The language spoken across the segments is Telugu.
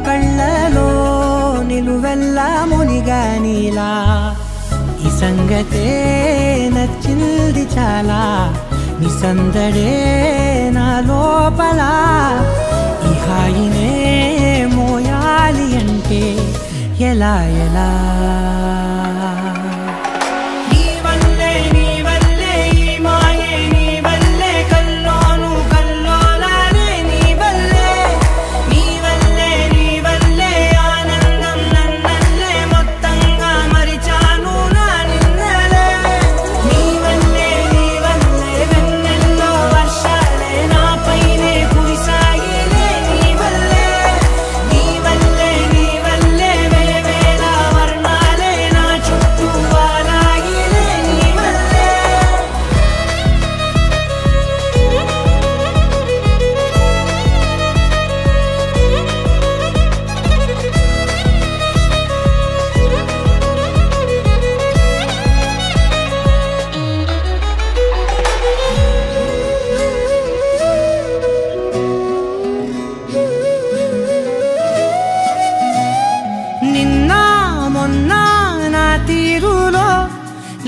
కళ్ళలో నిలువెల్లా మునిగానిలా ఈ సంగతే నచ్చింది చాలా నీ సందడే నా లోపల ఈ హాయినే మోయాలి అంటే ఎలా ఎలా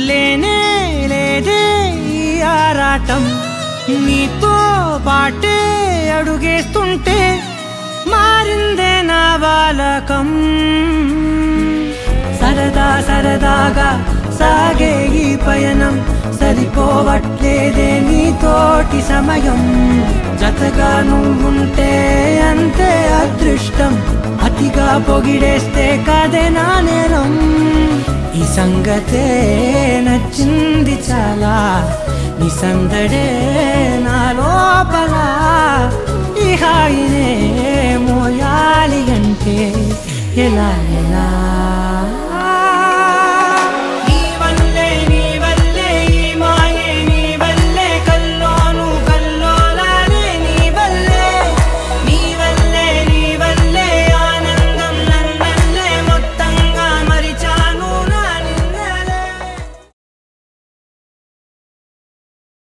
లేనే లేదే ఈ ఆరాటం నీతో పాటే అడుగేస్తుంటే మారిందే నా బాలకం సరదా సరదాగా సాగే ఈ పయనం సరిపోవట్లేదే నీతోటి సమయం జతగా నువ్వుంటే అంతే అదృష్టం అతిగా పొగిడేస్తే కదే నా నేరం ఈ సంగతే నచ్చింది చాలా నీ సందడే నా లోపల ఈ హాయినే మోయాలి అంటే ఎలా ఎలా